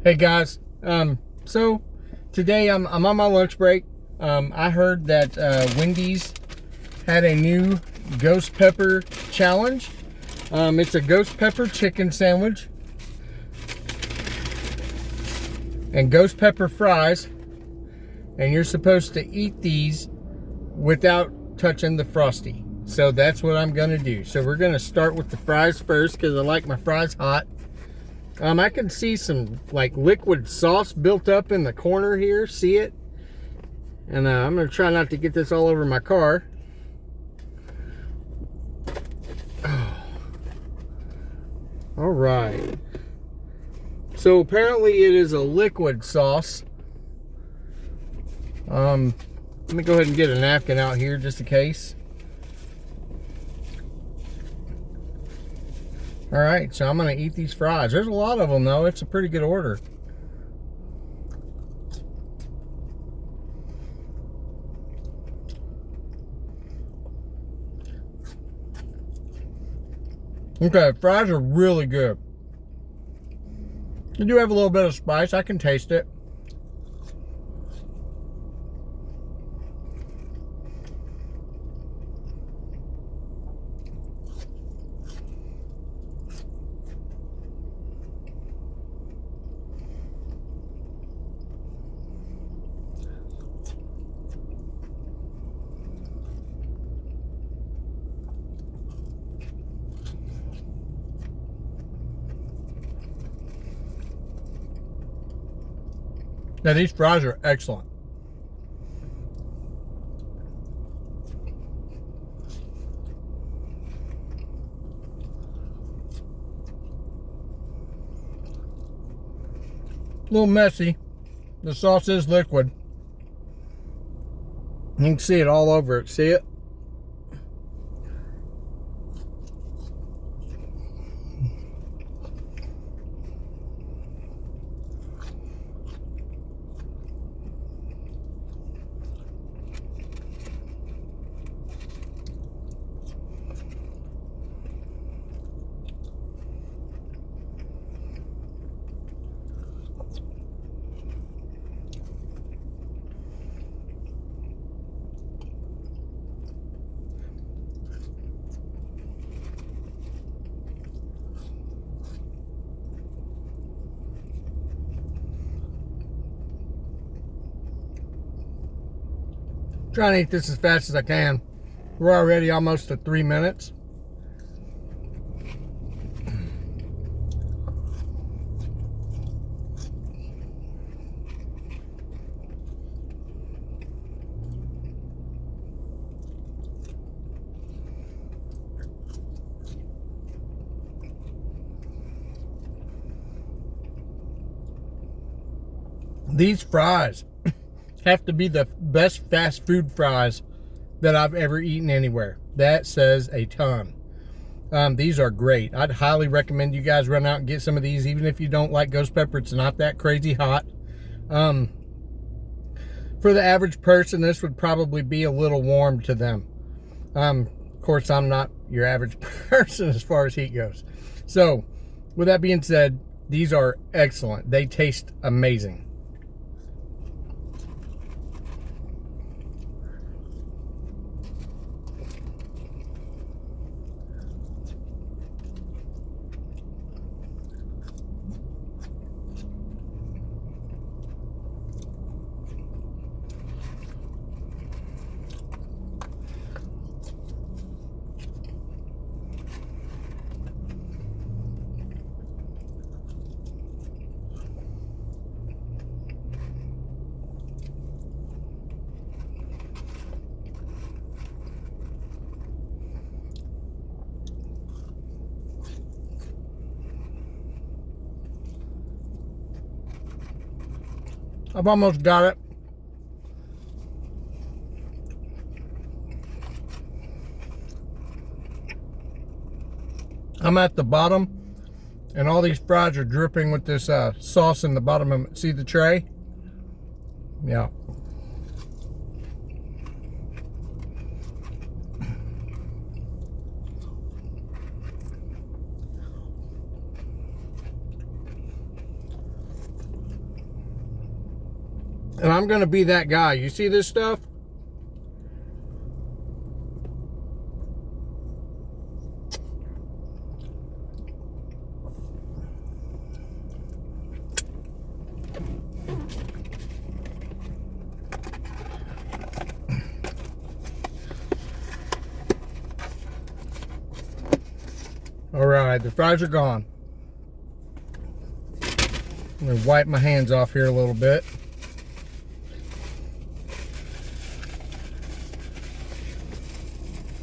Hey guys, so today I'm on my lunch break. I heard that Wendy's had a new ghost pepper challenge. It's a ghost pepper chicken sandwich and ghost pepper fries, and you're supposed to eat these without touching the frosty. So that's what I'm gonna do. So we're gonna start with the fries first because I like my fries hot. I can see some like liquid sauce built up in the corner here. See it? And I'm going to try not to get this all over my car. Oh. All right. So apparently it is a liquid sauce. Let me go ahead and get a napkin out here just in case. All right, so I'm going to eat these fries. There's a lot of them, though. It's a pretty good order. Okay, fries are really good. They do have a little bit of spice. I can taste it. Now these fries are excellent. A little messy. The sauce is liquid. You can see it all over it. See it? Trying to eat this as fast as I can. We're already almost at 3 minutes. These fries have to be the best fast food fries that I've ever eaten anywhere. That says a ton. These are great. I'd highly recommend you guys run out and get some of these, even if you don't like ghost pepper. It's not that crazy hot. For the average person, this would probably be a little warm to them. Of course, I'm not your average person as far as heat goes. So, with that being said, these are excellent. They taste amazing. I've almost got it. I'm at the bottom, and all these fries are dripping with this sauce in the bottom of it. See the tray? Yeah. And I'm going to be that guy. You see this stuff? All right, the fries are gone. I'm going to wipe my hands off here a little bit.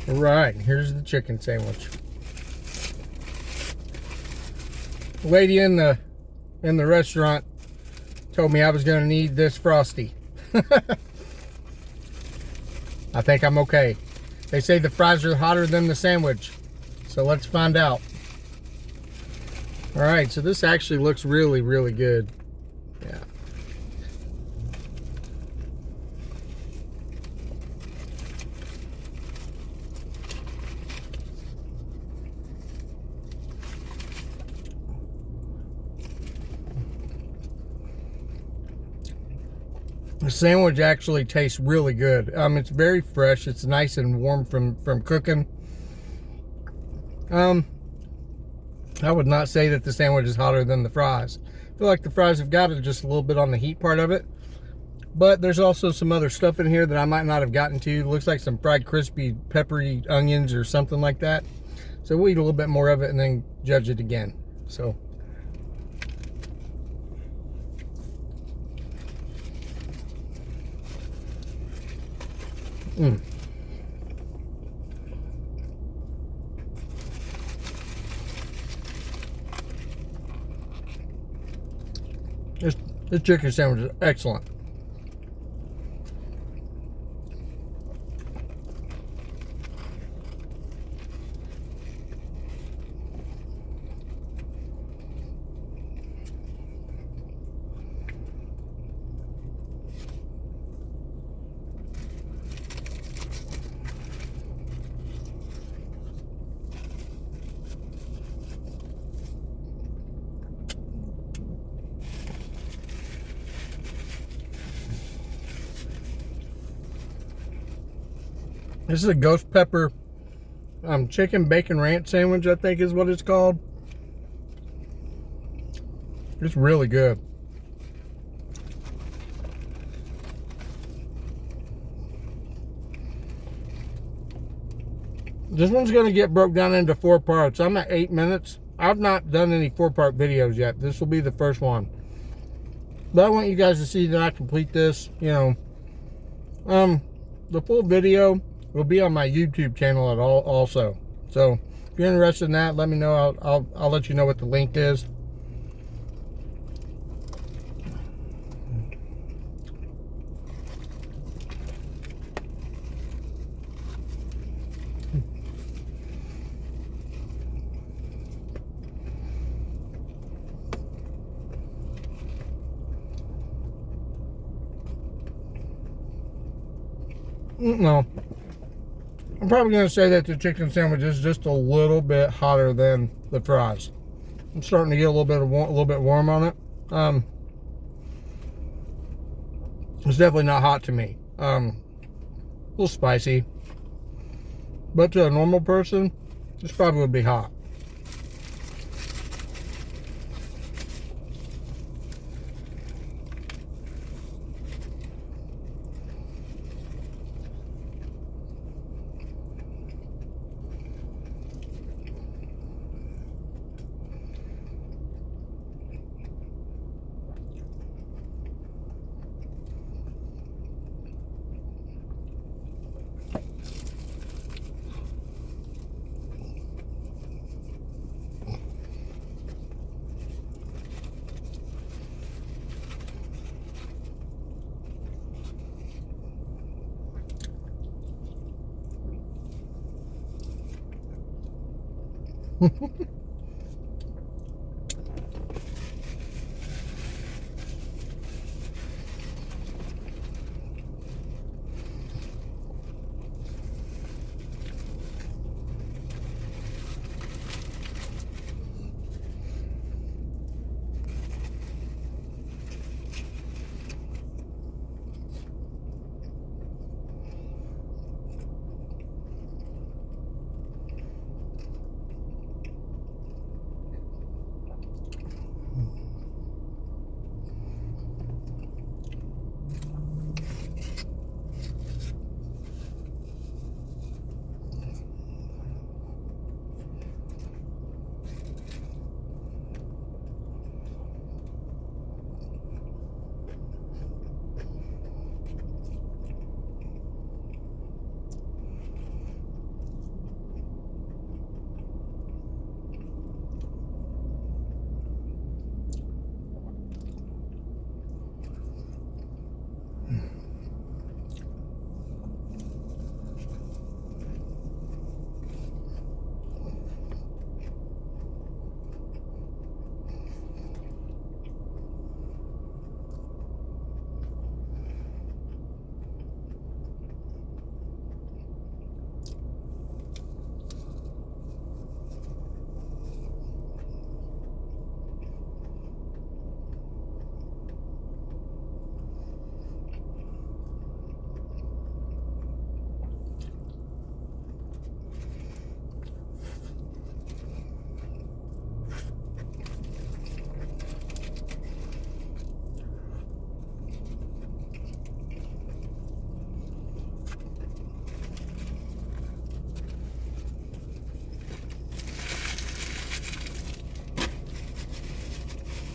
All right, here's the chicken sandwich. The lady in the restaurant told me I was going to need this Frosty. I think I'm okay. They say the fries are hotter than the sandwich. So let's find out. All right, so this actually looks really, really good. Yeah. The sandwich actually tastes really good. It's very fresh. It's nice and warm from cooking. I would not say that the sandwich is hotter than the fries. I feel like the fries have got it just a little bit on the heat part of it. But there's also some other stuff in here that I might not have gotten to. It looks like some fried crispy peppery onions or something like that. So we'll eat a little bit more of it and then judge it again. So. This chicken sandwich is excellent. This is a ghost pepper chicken bacon ranch sandwich, I think is what it's called. It's really good. This one's going to get broke down into 4 parts. I'm at 8 minutes. I've not done any 4-part videos yet. This will be the first one. But I want you guys to see that I complete this, you know. The full video will be on my YouTube channel at all also. So if you're interested in that, let me know. I'll let you know what the link is. No. I'm probably going to say that the chicken sandwich is just a little bit hotter than the fries. I'm starting to get a little bit warm on it. It's definitely not hot to me. A little spicy, but to a normal person, this probably would be hot.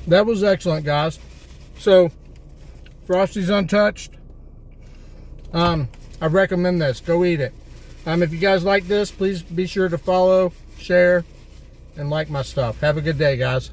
That was excellent, guys. So, Frosty's Untouched. I recommend this. Go eat it. If you guys like this, please be sure to follow, share, and like my stuff. Have a good day, guys.